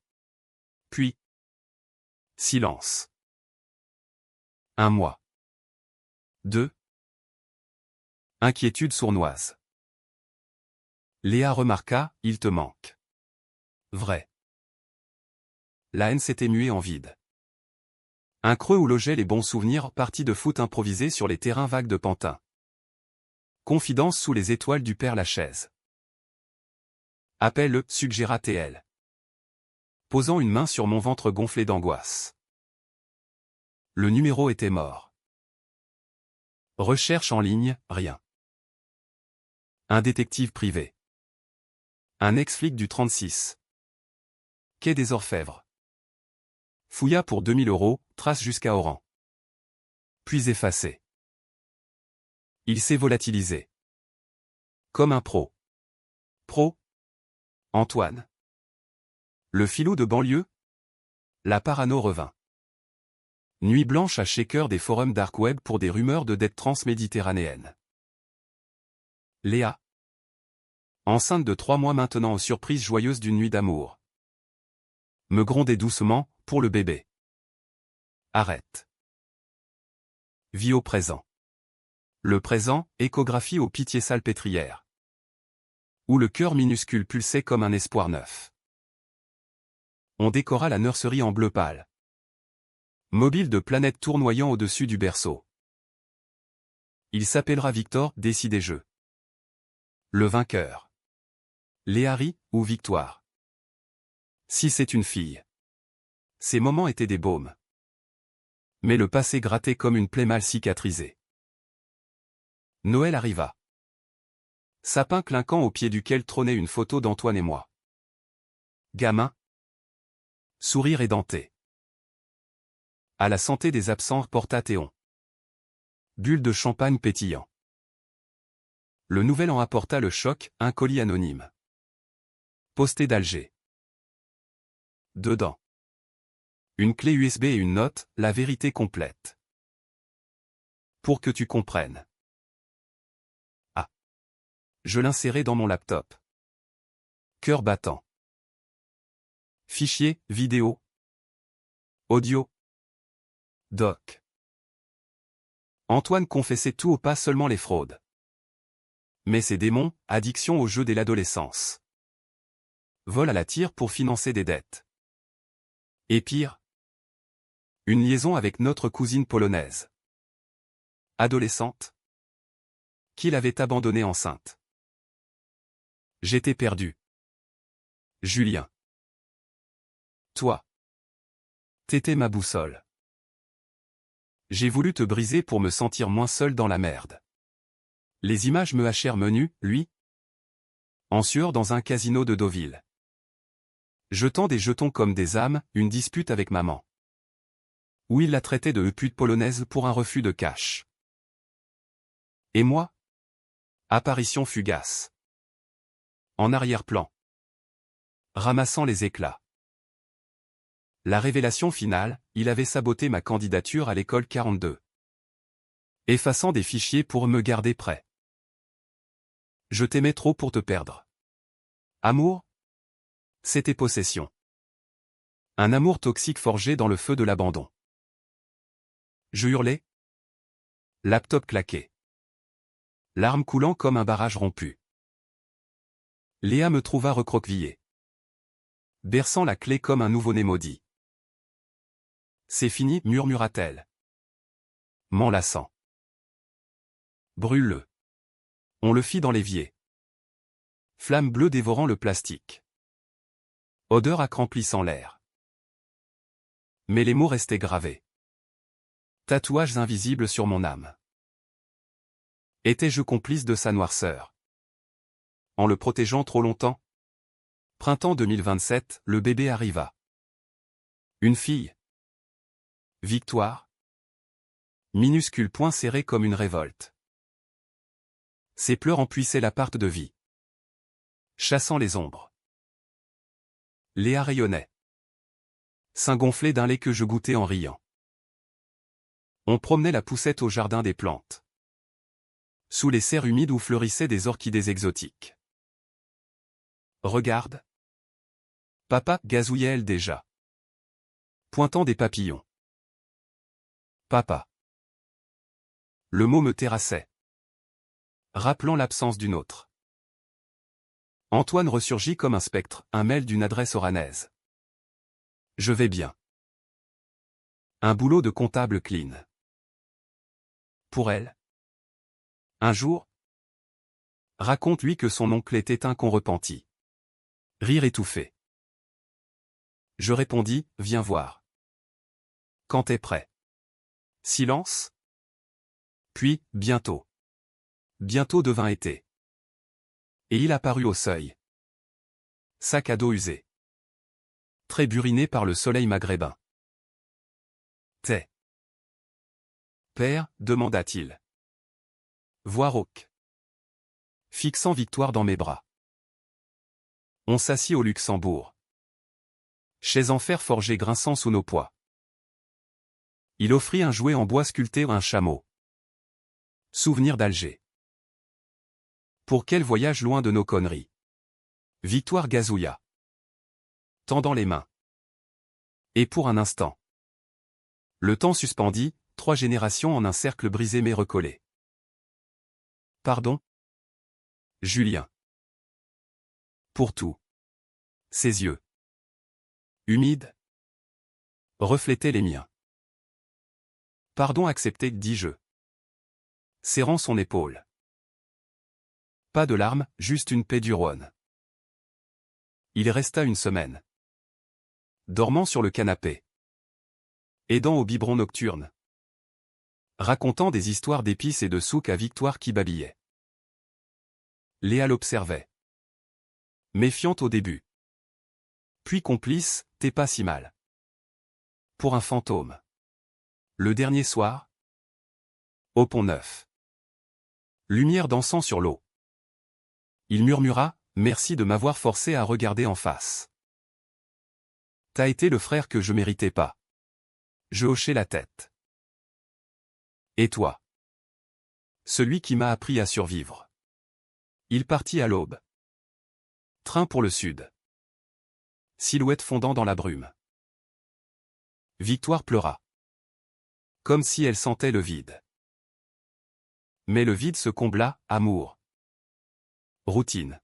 Puis. Silence. 1 mois. 2. Inquiétude sournoise. Léa remarqua, il te manque. Vrai. La haine s'était muée en vide. Un creux où logeaient les bons souvenirs partis de foot improvisés sur les terrains vagues de Pantin. Confidence sous les étoiles du père Lachaise. Appelle-le, suggéra TL. Posant une main sur mon ventre gonflé d'angoisse. Le numéro était mort. Recherche en ligne, rien. Un détective privé. Un ex-flic du 36. Quai des Orfèvres. Fouilla pour 2000 €, trace jusqu'à Oran. Puis effacé. Il s'est volatilisé. Comme un pro. Pro. Antoine. Le filou de banlieue. La parano revint. Nuit blanche à shaker des forums dark web pour des rumeurs de dette transméditerranéenne. Léa. Enceinte de 3 mois maintenant aux surprises joyeuses d'une nuit d'amour. Me grondait doucement, pour le bébé. Arrête. Vie au présent. Le présent, échographie aux pitiés salpêtrières. Où le cœur minuscule pulsait comme un espoir neuf. On décora la nurserie en bleu pâle. Mobile de planètes tournoyant au-dessus du berceau. Il s'appellera Victor, décidé jeu. Le vainqueur. Léari, ou Victoire. Si c'est une fille. Ces moments étaient des baumes. Mais le passé grattait comme une plaie mal cicatrisée. Noël arriva. Sapin clinquant au pied duquel trônait une photo d'Antoine et moi. Gamin. Sourire édenté. À la santé des absents porta Théon. Bulle de champagne pétillant. Le nouvel an apporta le choc, un colis anonyme. Posté d'Alger. Dedans. Une clé USB et une note, la vérité complète. Pour que tu comprennes. Ah. Je l'insérai dans mon laptop. Cœur battant. Fichier, vidéo. Audio. Doc. Antoine confessait tout au pas seulement les fraudes. Mais ses démons, addiction au jeu dès l'adolescence. Vol à la tire pour financer des dettes. Et pire. Une liaison avec notre cousine polonaise. Adolescente. Qu'il avait abandonnée enceinte. J'étais perdu. Julien. Toi. T'étais ma boussole. J'ai voulu te briser pour me sentir moins seul dans la merde. Les images me hachèrent menu, lui. En sueur dans un casino de Deauville. Jetant des jetons comme des âmes, une dispute avec maman. Où il la traitait de pute polonaise pour un refus de cash. Et moi? Apparition fugace. En arrière-plan. Ramassant les éclats. La révélation finale, il avait saboté ma candidature à l'école 42. Effaçant des fichiers pour me garder prêt. Je t'aimais trop pour te perdre. Amour? C'était possession. Un amour toxique forgé dans le feu de l'abandon. Je hurlais. Laptop claqué. Larmes coulant comme un barrage rompu. Léa me trouva recroquevillé. Berçant la clé comme un nouveau-né maudit. C'est fini, murmura-t-elle. M'enlaçant. Brûle-le. On le fit dans l'évier. Flamme bleue dévorant le plastique. Odeur accremplissant l'air. Mais les mots restaient gravés. Tatouages invisibles sur mon âme. Étais-je complice de sa noirceur? En le protégeant trop longtemps? Printemps 2027, le bébé arriva. Une fille. Victoire. Minuscule poing serré comme une révolte. Ses pleurs empuissaient l'appart de vie, chassant les ombres. Léa rayonnait. Sein gonflé d'un lait que je goûtais en riant. On promenait la poussette au jardin des plantes, sous les serres humides où fleurissaient des orchidées exotiques. Regarde. Papa, gazouillait-elle déjà, pointant des papillons. Papa. Le mot me terrassait, rappelant l'absence d'une autre. Antoine ressurgit comme un spectre, un mail d'une adresse oranaise. Je vais bien. Un boulot de comptable clean. Pour elle. Un jour. Raconte-lui que son oncle était un con repenti. Rire étouffé. Je répondis, viens voir. Quand t'es prêt. Silence. Puis, bientôt. Bientôt devint été. Et il apparut au seuil. Sac à dos usé. Très buriné par le soleil maghrébin. T'es. Père, demanda-t-il. Voix rauque. Fixant Victoire dans mes bras. On s'assit au Luxembourg. Chaise en fer forgé grinçant sous nos poids. Il offrit un jouet en bois sculpté un chameau. Souvenir d'Alger. Pour quel voyage loin de nos conneries. Victoire gazouilla. Tendant les mains. Et pour un instant. Le temps suspendit, 3 générations en un cercle brisé mais recollé. Pardon? Julien. Pour tout. Ses yeux. Humides. Reflétaient les miens. Pardon accepté, dis-je. Serrant son épaule. Pas de larmes, juste une paix du Rhône. Il resta une semaine. Dormant sur le canapé. Aidant au biberon nocturne. Racontant des histoires d'épices et de souk à Victoire qui babillait. Léa l'observait. Méfiante au début. Puis complice, t'es pas si mal. Pour un fantôme. Le dernier soir. Au Pont-Neuf. Lumière dansant sur l'eau. Il murmura, merci de m'avoir forcé à regarder en face. T'as été le frère que je méritais pas. Je hochai la tête. Et toi? Celui qui m'a appris à survivre. Il partit à l'aube. Train pour le sud. Silhouette fondant dans la brume. Victoire pleura. Comme si elle sentait le vide. Mais le vide se combla, amour. Routine.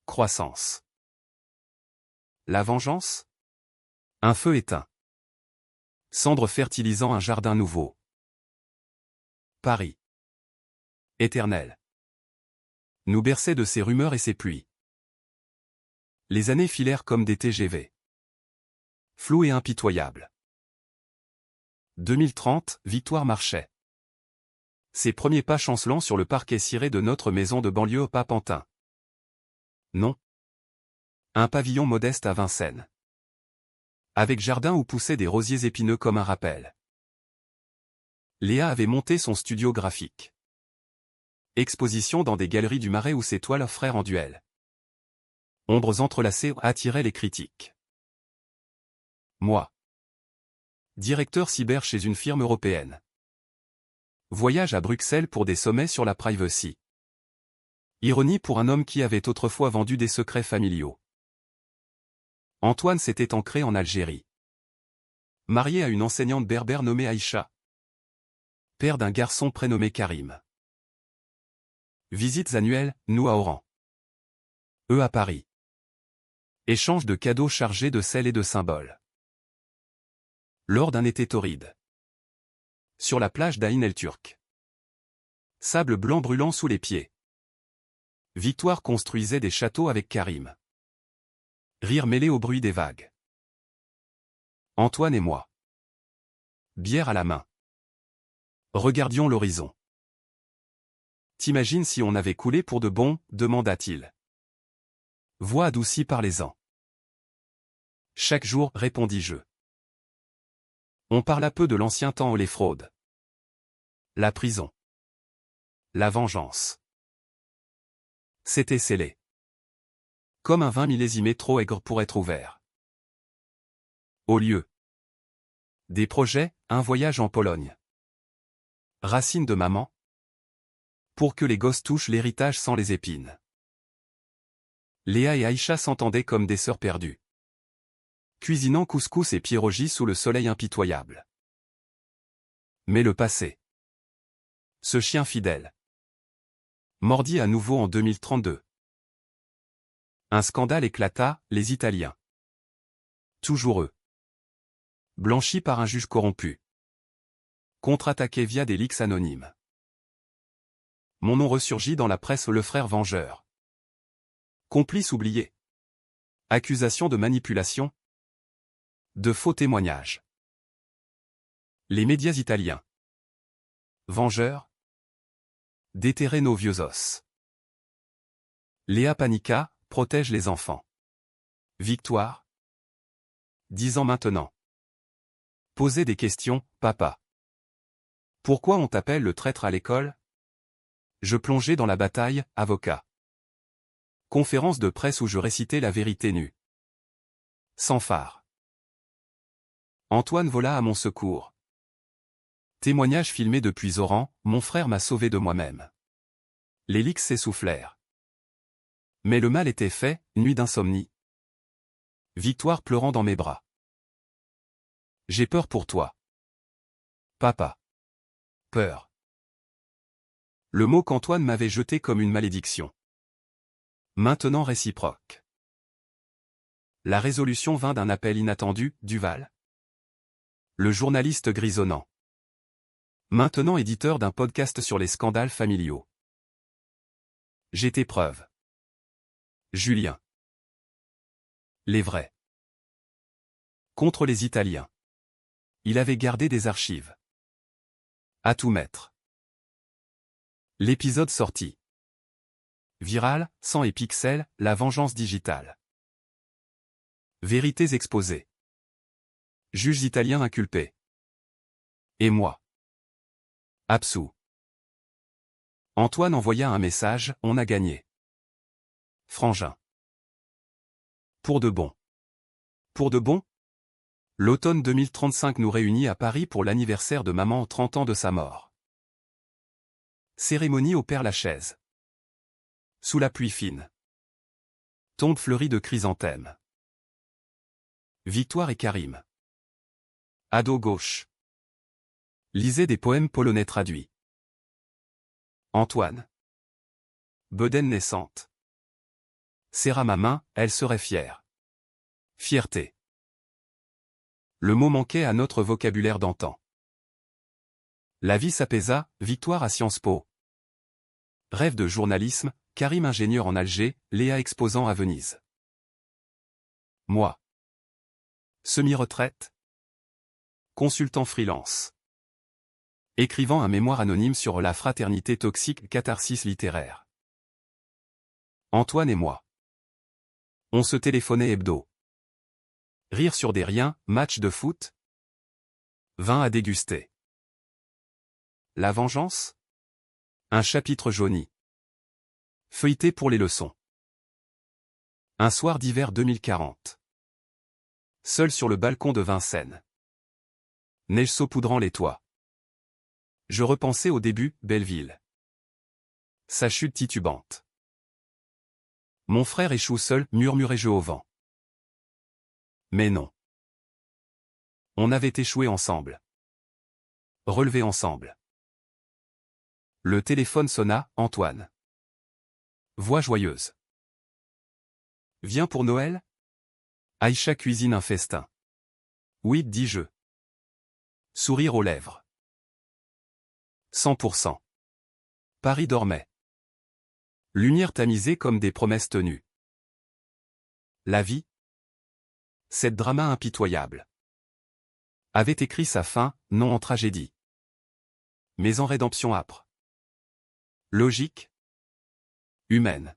Croissance. La vengeance? Un feu éteint. Cendre fertilisant un jardin nouveau. Paris. Éternel. Nous berçait de ses rumeurs et ses pluies. Les années filèrent comme des TGV. Flou et impitoyable. 2030, Victoire marchait. Ses premiers pas chancelants sur le parquet ciré de notre maison de banlieue au Papentin. Non. Un pavillon modeste à Vincennes. Avec jardin où poussaient des rosiers épineux comme un rappel. Léa avait monté son studio graphique. Exposition dans des galeries du Marais où ses toiles frères en duel. Ombres entrelacées attiraient les critiques. Moi. Directeur cyber chez une firme européenne. Voyage à Bruxelles pour des sommets sur la privacy. Ironie pour un homme qui avait autrefois vendu des secrets familiaux. Antoine s'était ancré en Algérie. Marié à une enseignante berbère nommée Aïcha. Père d'un garçon prénommé Karim. Visites annuelles, nous à Oran. Eux à Paris. Échange de cadeaux chargés de sel et de symboles. Lors d'un été torride. Sur la plage d'Aïn el-Turk. Sable blanc brûlant sous les pieds. Victoire construisait des châteaux avec Karim. Rire mêlé au bruit des vagues. Antoine et moi. Bière à la main. Regardions l'horizon. T'imagines si on avait coulé pour de bon, demanda-t-il. Voix adoucie par les ans. Chaque jour, répondis-je. On parla peu de l'ancien temps, les fraudes. La prison. La vengeance. C'était scellé. Comme un vin millésimé trop aigre pour être ouvert. Au lieu des projets, un voyage en Pologne. Racine de maman. Pour que les gosses touchent l'héritage sans les épines. Léa et Aïcha s'entendaient comme des sœurs perdues. Cuisinant couscous et pierogies sous le soleil impitoyable. Mais le passé. Ce chien fidèle. Mordit à nouveau en 2032. Un scandale éclata, les Italiens. Toujours eux. Blanchis par un juge corrompu. Contre-attaqués via des leaks anonymes. Mon nom ressurgit dans la presse, le frère vengeur. Complice oublié. Accusation de manipulation. De faux témoignages. Les médias italiens. Vengeurs. Déterrer nos vieux os. Léa Panica, protège les enfants. Victoire. 10 ans maintenant. Posez des questions, papa. Pourquoi on t'appelle le traître à l'école? Je plongeais dans la bataille, avocat. Conférence de presse où je récitais la vérité nue. Sans phare. Antoine vola à mon secours. Témoignage filmé depuis Oran, mon frère m'a sauvé de moi-même. Les leaks s'essoufflèrent. Mais le mal était fait, nuit d'insomnie. Victoire pleurant dans mes bras. J'ai peur pour toi. Papa. Peur. Le mot qu'Antoine m'avait jeté comme une malédiction. Maintenant réciproque. La résolution vint d'un appel inattendu, Duval. Le journaliste grisonnant. Maintenant éditeur d'un podcast sur les scandales familiaux. J'étais preuve. Julien. Les vrais. Contre les Italiens. Il avait gardé des archives. À tout mettre. L'épisode sorti. Viral, sang et pixels, la vengeance digitale. Vérités exposées. Juges italiens inculpés. Et moi. Absous. Antoine envoya un message, on a gagné. Frangin. Pour de bon. Pour de bon? L'automne 2035 nous réunit à Paris pour l'anniversaire de maman aux 30 ans de sa mort. Cérémonie au Père-Lachaise. Sous la pluie fine. Tombe fleurie de chrysanthèmes. Victoire et Karim. Ado gauche. Lisez des poèmes polonais traduits. Antoine. Bedaine naissante. Serra ma main, elle serait fière. Fierté. Le mot manquait à notre vocabulaire d'antan. La vie s'apaisa, Victoire à Sciences Po. Rêve de journalisme, Karim ingénieur en Alger, Léa exposant à Venise. Moi. Semi-retraite. Consultant freelance. Écrivant un mémoire anonyme sur la fraternité toxique, catharsis littéraire. Antoine et moi. On se téléphonait hebdo. Rire sur des riens, match de foot. Vin à déguster. La vengeance? Un chapitre jauni. Feuilleté pour les leçons. Un soir d'hiver 2040. Seul sur le balcon de Vincennes. Neige saupoudrant les toits. Je repensais au début, Belleville. Sa chute titubante. Mon frère échoue seul, murmurai-je au vent. Mais non. On avait échoué ensemble. Relevé ensemble. Le téléphone sonna, Antoine. Voix joyeuse. Viens pour Noël? Aïcha cuisine un festin. Oui, dis-je. Sourire aux lèvres. 100%. Paris dormait. Lumière tamisée comme des promesses tenues. La vie? Cette drama impitoyable. Avait écrit sa fin, non en tragédie. Mais en rédemption âpre. Logique. Humaine.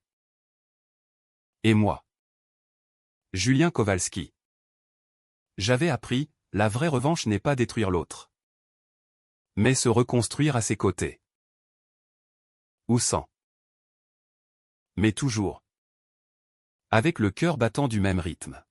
Et moi. Julien Kowalski. J'avais appris, la vraie revanche n'est pas détruire l'autre, mais se reconstruire à ses côtés. Ou sans. Mais toujours. Avec le cœur battant du même rythme.